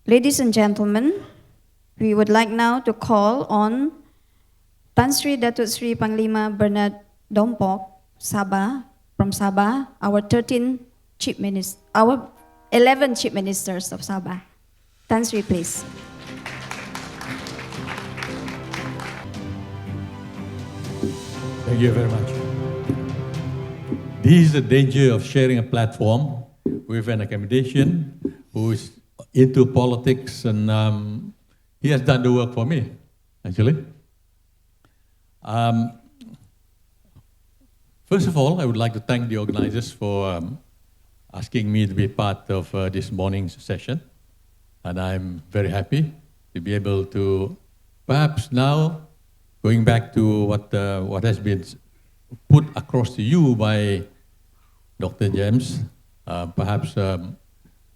Ladies and gentlemen, we would like now to call on Tan Sri Datuk Seri Panglima Bernard Dompok, Sabah, from Sabah, our 11 Chief Ministers of Sabah. Tan Sri, please. Thank you very much. This is the danger of sharing a platform with an accommodation who is into politics, and he has done the work for me, actually. First of all, I would like to thank the organizers for asking me to be part of this morning's session. And I'm very happy to be able to, perhaps now, going back to what has been put across to you by Dr. James, perhaps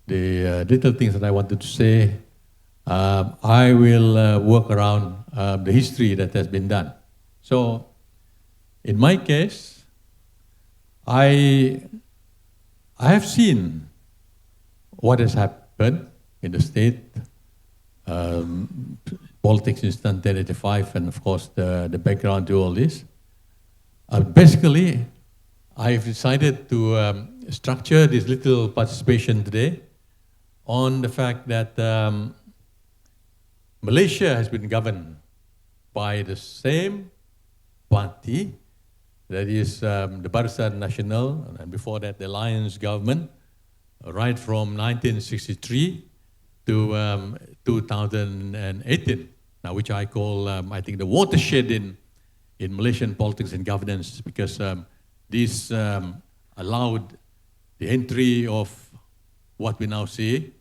the little things that I wanted to say, I will work around the history that has been done. So, in my case, I have seen what has happened in the state, politics since 1985, and of course the background to all this. Basically, I've decided to structure this little participation today on the fact that Malaysia has been governed by the same party, that is the Barisan Nasional, and before that the Alliance government, right from 1963 to 2018, now which I call, I think, the watershed in Malaysian politics and governance, because this allowed the entry of what we now see,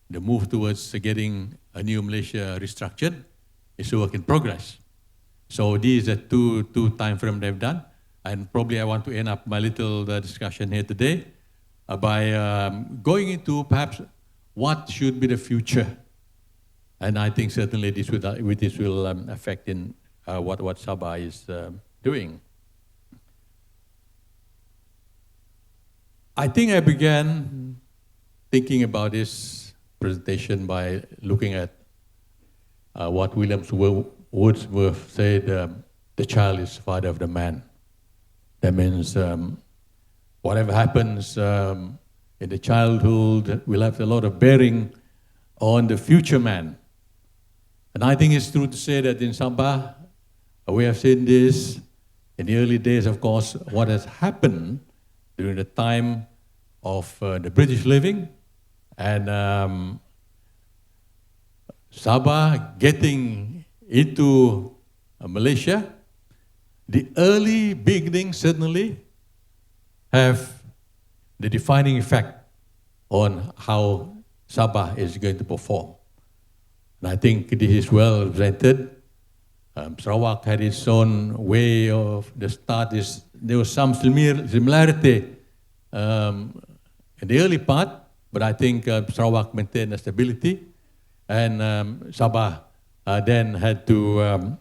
the move towards getting a new Malaysia restructured. It's a work in progress. So these are two time frames they've done, and probably I want to end up my little discussion here today by going into perhaps what should be the future. And I think certainly this will affect in what Sabah is doing. I think I began thinking about this presentation by looking at what William Wordsworth said, the child is father of the man. That means whatever happens in the childhood will have a lot of bearing on the future man. And I think it's true to say that in Sabah, we have seen this in the early days, of course, what has happened during the time of the British living, and Sabah getting into Malaysia. The early beginnings certainly have the defining effect on how Sabah is going to perform. And I think this is well represented. Sarawak had its own way of the start. There was some similarity in the early part, but I think Sarawak maintained a stability, and Sabah then had to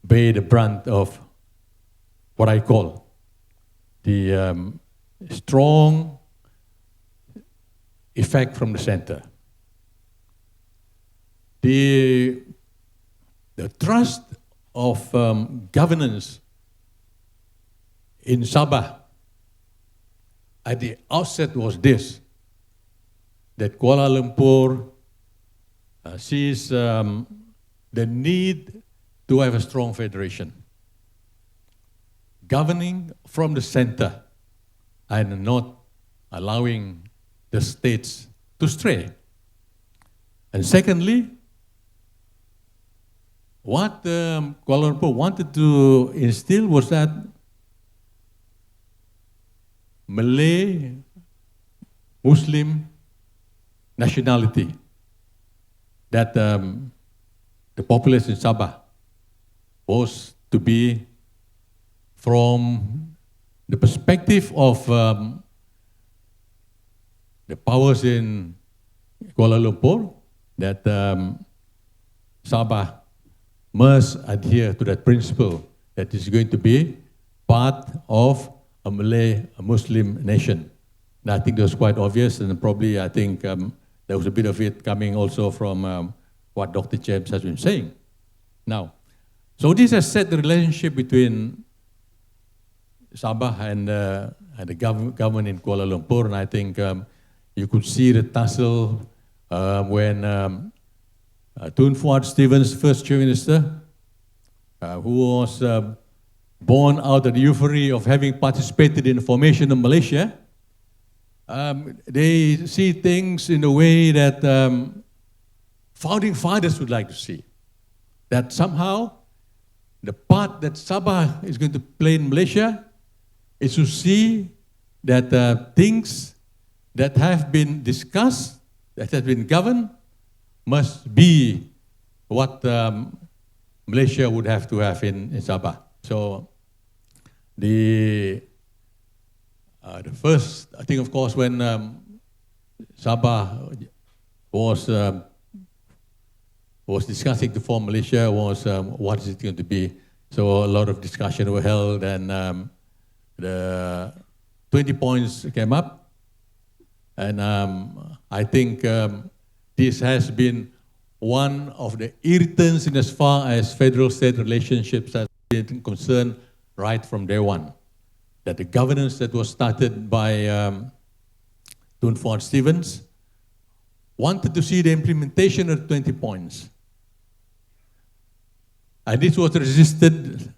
bear the brunt of what I call the strong effect from the center. The trust of governance in Sabah at the outset was this, that Kuala Lumpur sees the need to have a strong federation, governing from the center and not allowing the states to stray. And secondly, what Kuala Lumpur wanted to instill was that Malay Muslim nationality, that the populace in Sabah was to be from the perspective of the powers in Kuala Lumpur, that Sabah must adhere to that principle, that is going to be part of a Muslim nation. And I think that was quite obvious, and probably I think there was a bit of it coming also from what Dr. James has been saying. Now, so this has set the relationship between Sabah and the government in Kuala Lumpur, and I think you could see the tussle when Tun Fuad Stevens, first Chief Minister, who was born out of the euphoria of having participated in the formation of Malaysia, they see things in a way that founding fathers would like to see. That somehow the part that Sabah is going to play in Malaysia is to see that things that have been discussed, that have been governed, must be what Malaysia would have to have in Sabah. So the first, I think, of course, when Sabah was discussing to form Malaysia was what is it going to be. So a lot of discussion were held, and the 20 points came up, and I think this has been one of the irritants in as far as federal-state relationships are concerned right from day one. That the governance that was started by Tun Fuad Stevens wanted to see the implementation of 20 points. And this was resisted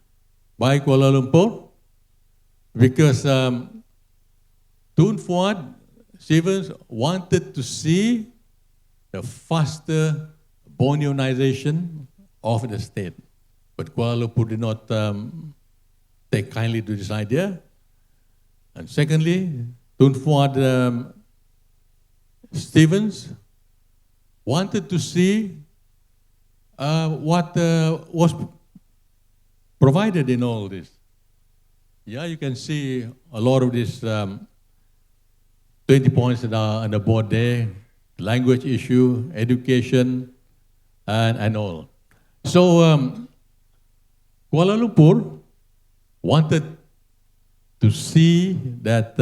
by Kuala Lumpur because Tun Fuad Stevens wanted to see the faster Borneoization of the state. But Kuala Lumpur did not take kindly to this idea. And secondly, Tun Fuad Stevens wanted to see what was provided in all this. Yeah, you can see a lot of these 20 points that are on the board there, language issue, education, and all. So Kuala Lumpur wanted to see that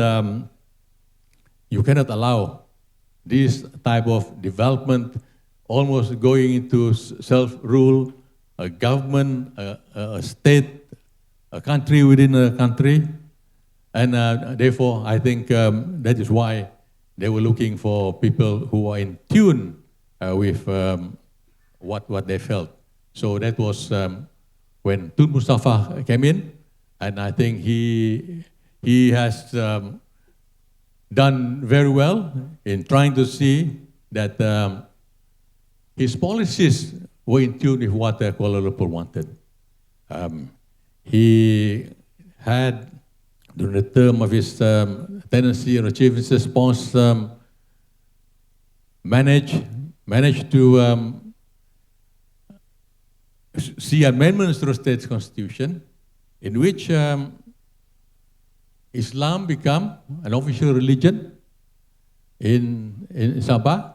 you cannot allow this type of development almost going into self-rule, a government, a state, a country within a country. And therefore, I think that is why they were looking for people who are in tune with what they felt. So that was when Tun Mustafa came in, and I think he has done very well in trying to see that his policies were in tune with what Kuala Lumpur wanted. He had, during the term of his tenancy or Chief Minister's post, managed to see amendments to the state's constitution in which Islam become an official religion in Sabah.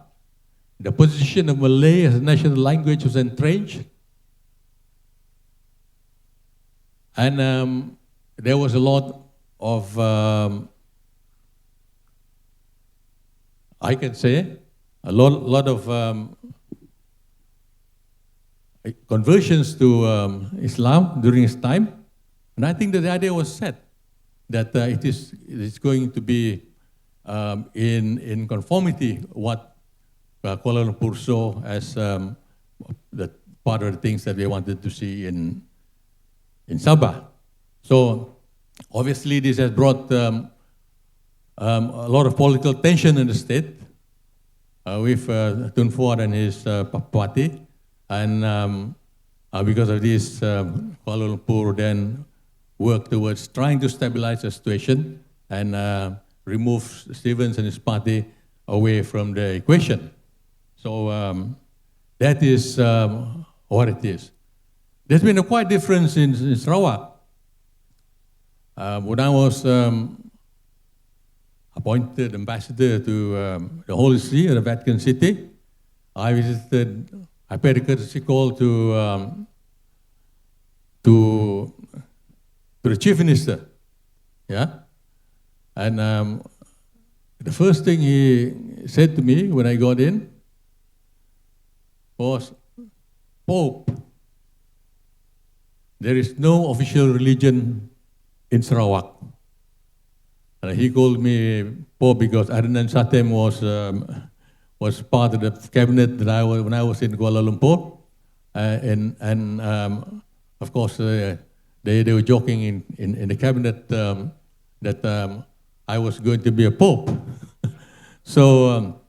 The position of Malay as a national language was entrenched. And there was a lot of, I can say, a lot of conversions to Islam during his time. And I think that the idea was set that it is going to be in conformity what Kuala Lumpur saw as the part of the things that they wanted to see in Sabah. So obviously this has brought a lot of political tension in the state with Tun Fuad and his party. And because of this, Kuala Lumpur then worked towards trying to stabilize the situation and remove Stevens and his party away from the equation. So that is what it is. There's been a quite difference in Sarawak. When I was appointed ambassador to the Holy See at the Vatican City, I paid a courtesy call to the Chief Minister, yeah, and the first thing he said to me when I got in was, Pope, there is no official religion in Sarawak. And he called me Pope because Adnan Satem was part of the cabinet that when I was in Kuala Lumpur. Of course, they were joking in the cabinet that I was going to be a Pope. So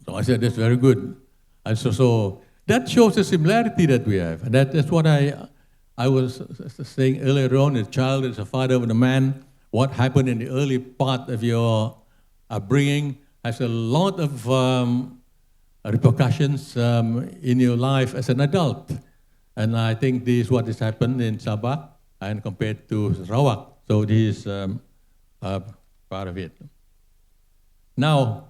I said, that's very good. And so that shows the similarity that we have. And that's what I was saying earlier on, a child is a father of a man. What happened in the early part of your upbringing has a lot of repercussions in your life as an adult. And I think this is what has happened in Sabah and compared to Sarawak. So this is part of it. Now,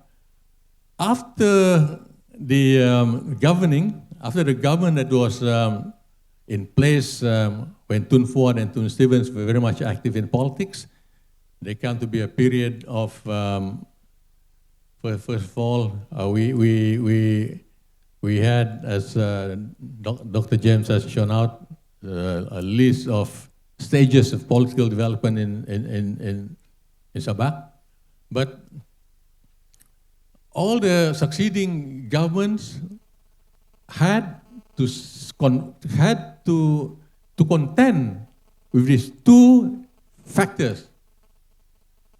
after the government that was in place when Tun Fuad and Tun Stevens were very much active in politics, there came to be a period of, first of all, we had, as Dr. James has shown out, a list of stages of political development in Sabah. But all the succeeding governments had to contend with these two factors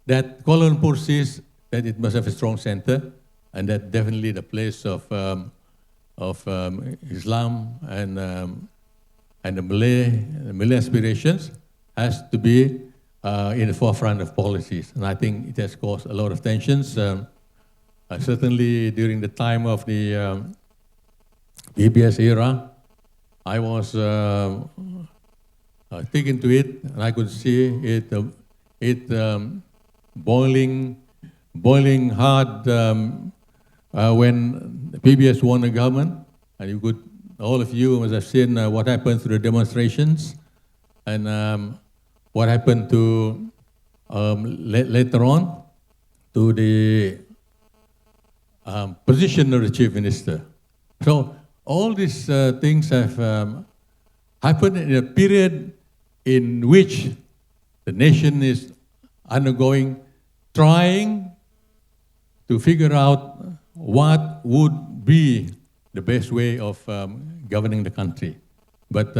that Kuala Lumpur sees that it must have a strong center, and that definitely the place of Islam and the Malay aspirations has to be in the forefront of policies. And I think it has caused a lot of tensions. Certainly during the time of the PBS era, I was taken to it, and I could see it boiling hard when the PBS won the government, and you could, all of you must have seen what happened through the demonstrations, and what happened to later on to the position of the chief minister. So all these things have happened in a period in which the nation is undergoing, trying to figure out what would be the best way of governing the country. But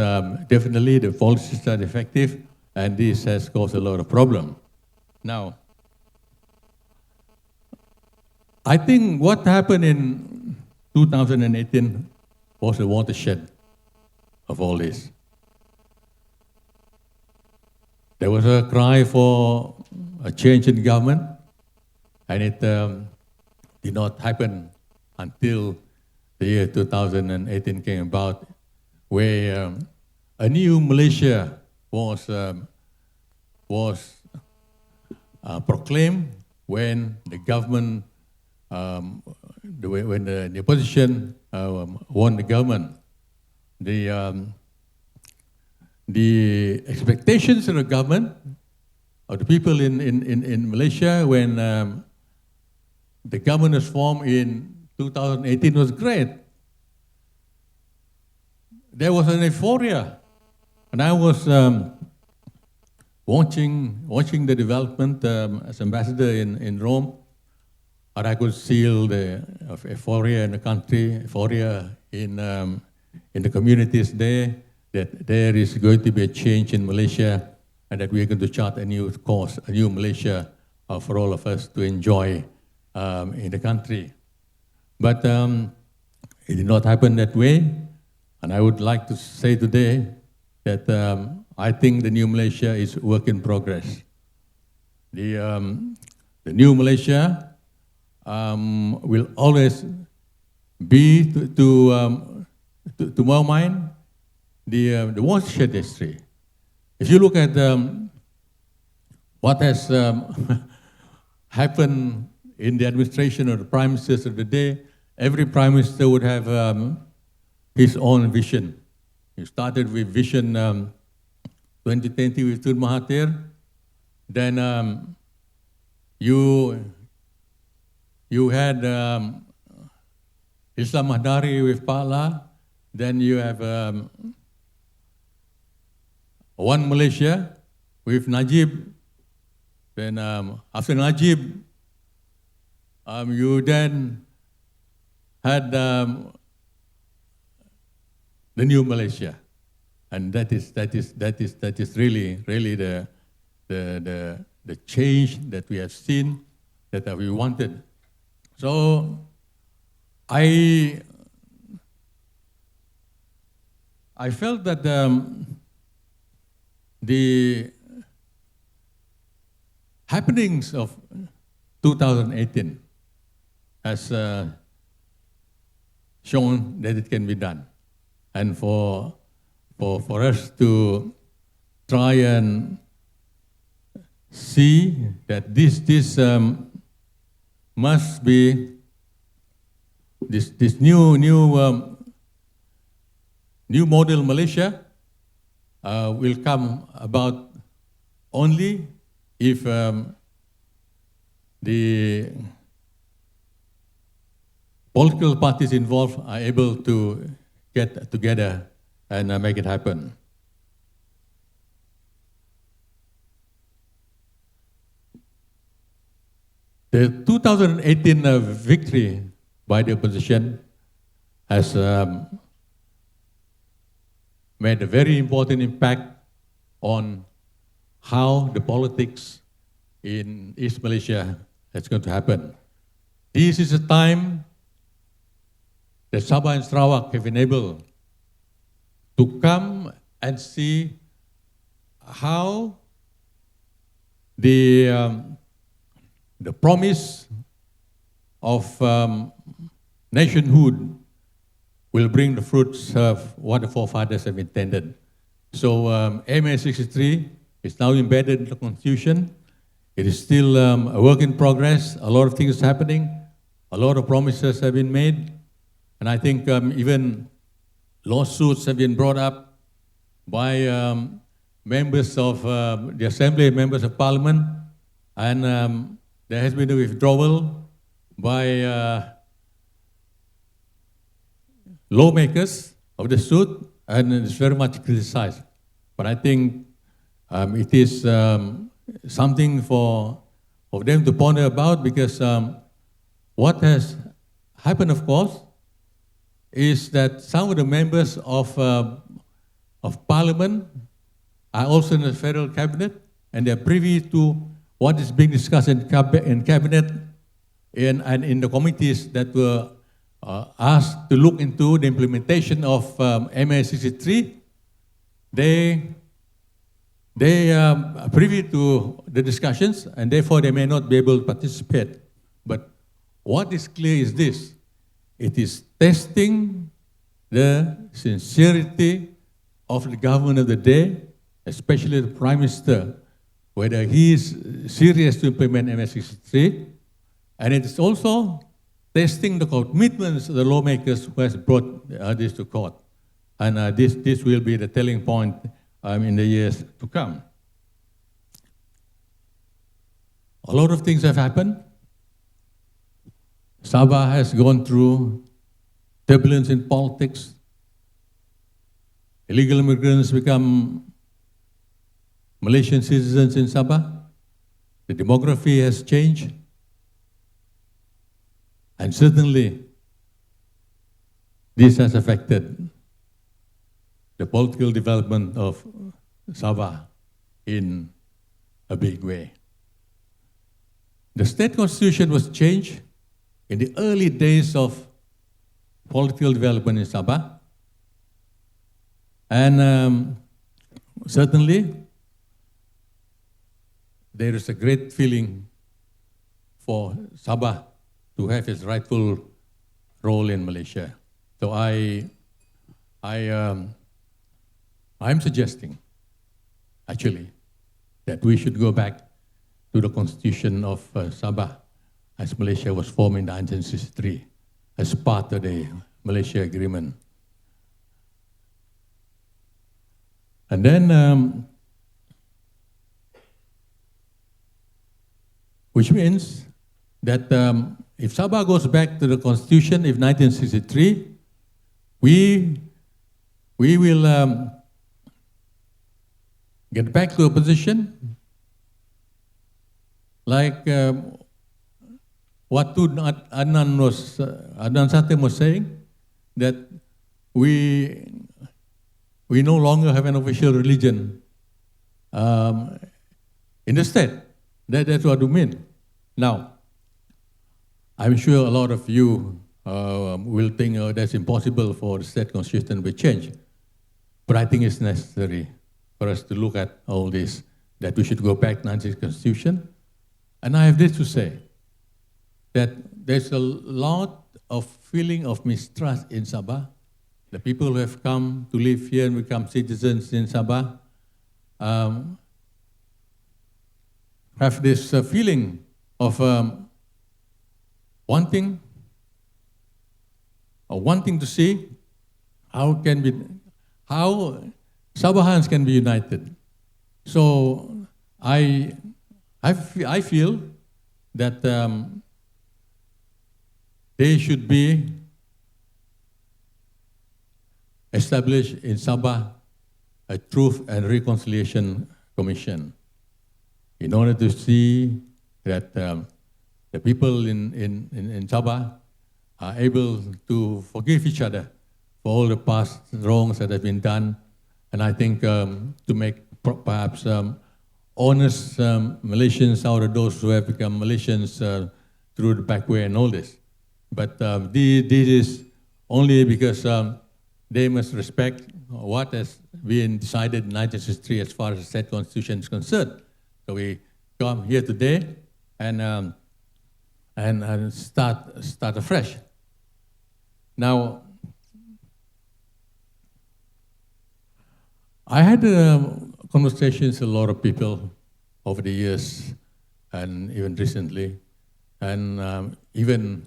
definitely the policies are effective, and this has caused a lot of problem. Now, I think what happened in 2018 was the watershed of all this. There was a cry for a change in government, and it did not happen until the year 2018 came about, where a new Malaysia was proclaimed when the government, when the opposition won the government. The expectations of the government, of the people in Malaysia when the government was formed in 2018 was great. There was an euphoria, and I was watching the development as ambassador in Rome, and I could feel the euphoria in the country, euphoria in the communities there, that there is going to be a change in Malaysia, and that we are going to chart a new course, a new Malaysia for all of us to enjoy in the country. But it did not happen that way, and I would like to say today that I think the new Malaysia is a work in progress. The new Malaysia will always be, to my mind, the watershed history. If you look at what has happened in the administration of the prime ministers of the day, every prime minister would have his own vision. He started with Vision 2020 with Tun Mahathir. Then you you had Islam Mahdari with Pala, then you have One Malaysia with Najib, then after Najib, you then had the New Malaysia, and that is really the change that we have seen, that we wanted. So I felt that the happenings of 2018 has shown that it can be done, and for us to try and see that this must be this new model Malaysia will come about only if the political parties involved are able to get together and make it happen. The 2018 victory by the opposition has made a very important impact on how the politics in East Malaysia is going to happen. This is a time that Sabah and Sarawak have been able to come and see how the promise of nationhood will bring the fruits of what the forefathers have intended. So MA 63 is now embedded in the Constitution. It is still a work in progress. A lot of things are happening. A lot of promises have been made. And I think even lawsuits have been brought up by members of the Assembly, members of Parliament, and there has been a withdrawal by lawmakers of the suit, and it's very much criticized. But I think it is something for them to ponder about, because what has happened, of course, is that some of the members of Parliament are also in the federal cabinet, and they are privy to what is being discussed in cabinet and in the committees that were asked to look into the implementation of MA 63. They are privy to the discussions, and therefore they may not be able to participate. But what is clear is this: it is testing the sincerity of the government of the day, especially the Prime Minister, whether he is serious to implement MA 63, and it is also testing the commitments of the lawmakers who has brought this to court. And this will be the telling point in the years to come. A lot of things have happened. Sabah has gone through turbulence in politics. Illegal immigrants become Malaysian citizens in Sabah. The demography has changed. And certainly, this has affected the political development of Sabah in a big way. The state constitution was changed in the early days of political development in Sabah. And certainly, there is a great feeling for Sabah to have its rightful role in Malaysia. So I'm suggesting, actually, that we should go back to the constitution of Sabah, as Malaysia was formed in 1963, as part of the Malaysia Agreement. And then, which means that if Sabah goes back to the constitution, if 1963, we will get back to a position like what Adnan Satem was saying, that we no longer have an official religion in the state. That's what we mean. Now, I'm sure a lot of you will think that's impossible for the state constitution to be changed. But I think it's necessary for us to look at all this, that we should go back to the 19th constitution. And I have this to say, that there's a lot of feeling of mistrust in Sabah. The people who have come to live here and become citizens in Sabah have this feeling of wanting to see how Sabahans can be united. So I feel that they should be established in Sabah a Truth and Reconciliation Commission, in order to see that the people in Sabah are able to forgive each other for all the past wrongs that have been done, and I think to make perhaps honest Malaysians out of those who have become Malaysians through the back way and all this. But this is only because they must respect what has been decided in 1963 as far as the state constitution is concerned. So we come here today and start afresh. Now, I had conversations with a lot of people over the years, and even recently, and even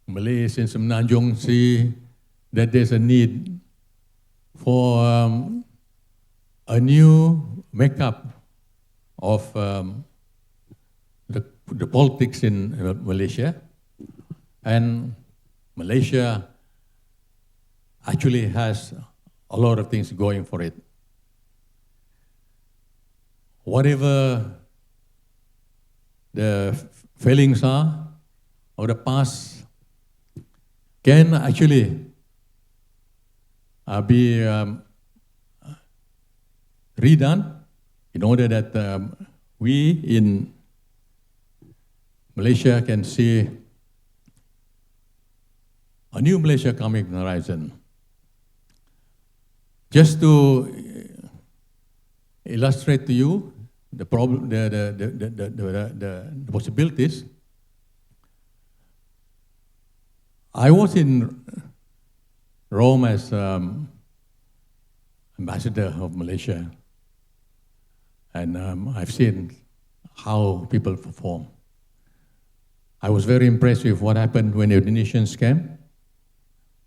Malays in Semenanjung see that there's a need for a new makeup of the politics in Malaysia, and Malaysia actually has a lot of things going for it. Whatever the failings are of the past can actually be redone in order that we in Malaysia can see a new Malaysia coming on the horizon. Just to illustrate to you the problem, the possibilities, I was in Rome as ambassador of Malaysia, and I've seen how people perform. I was very impressed with what happened when the Indonesians came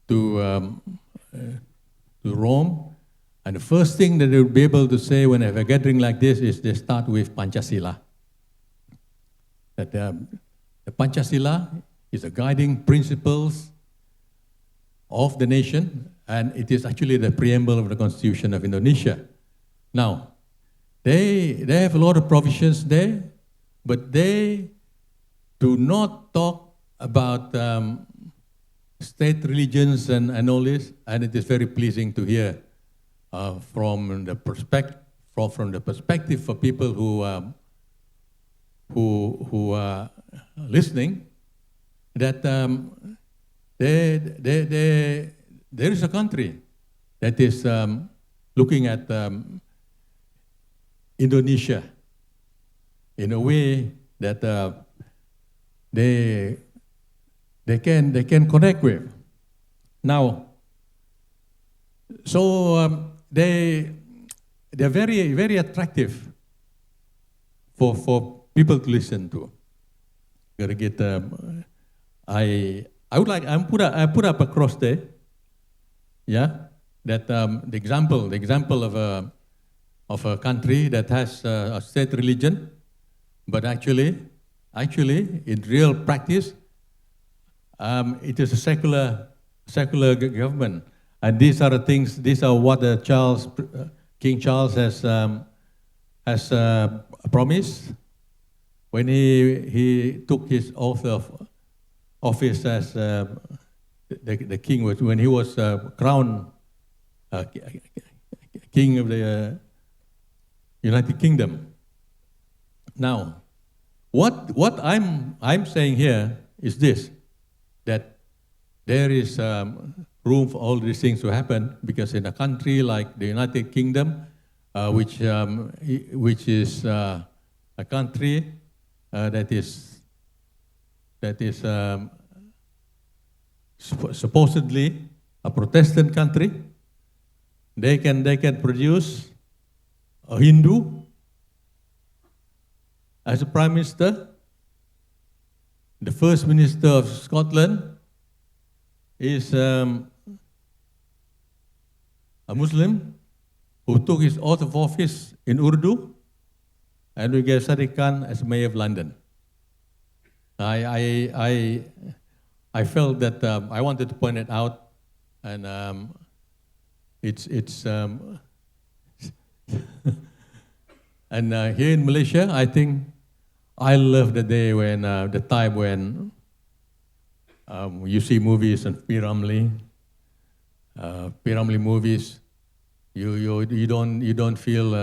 to Rome, and the first thing that they will be able to say when they have a gathering like this is they start with Pancasila. That the Pancasila is the guiding principles of the nation, and it is actually the preamble of the Constitution of Indonesia. Now, they have a lot of provisions there, but they do not talk about state religions and all this, and it is very pleasing to hear from the perspective of people who are listening, that there is a country that is looking at Indonesia in a way that they can connect with. Now, so they're very, very attractive for people to listen to. Gotta get I put up across there, yeah, that the example of a country that has a state religion, but actually actually, in real practice, it is a secular government, and these are the things. These are what King Charles has promised when he took his oath of office as the king, when he was crowned king of the United Kingdom. Now, what I'm saying here is this, that there is room for all these things to happen, because in a country like the United Kingdom, which is a country that is supposedly a Protestant country, they can produce a Hindu as a prime minister. The first minister of Scotland is a Muslim who took his oath of office in Urdu, and we get Sadiq Khan as mayor of London. I felt that I wanted to point it out, and it's and here in Malaysia, I think I love the day when the time when you see movies on P. Ramlee movies. You don't feel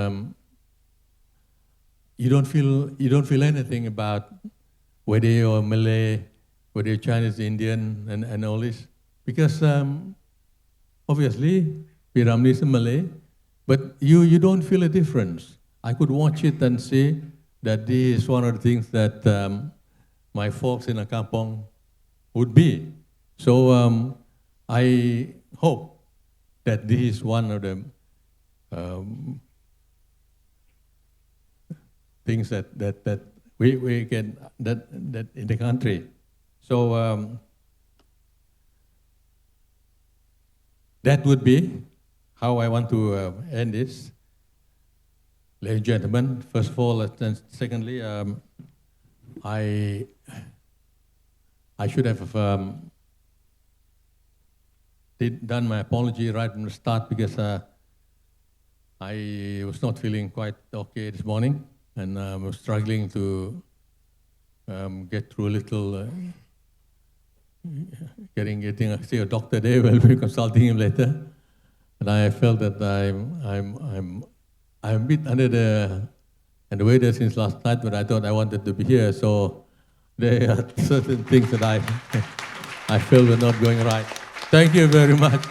anything about whether you're Malay, whether you're Chinese, Indian, and all this, because obviously P. Ramlee is a Malay, but you don't feel a difference. I could watch it and see that this is one of the things that my folks in a kampong would be. So I hope that this is one of the things that we can that in the country. So that would be how I want to end this. Ladies and gentlemen, first of all, and secondly, I should have done my apology right from the start, because I was not feeling quite okay this morning, and I was struggling to get through a little, getting see a doctor there. We'll be consulting him later, and I felt that I'm a bit under the weather since last night, but I thought I wanted to be here. So there are certain things that I feel were not going right. Thank you very much.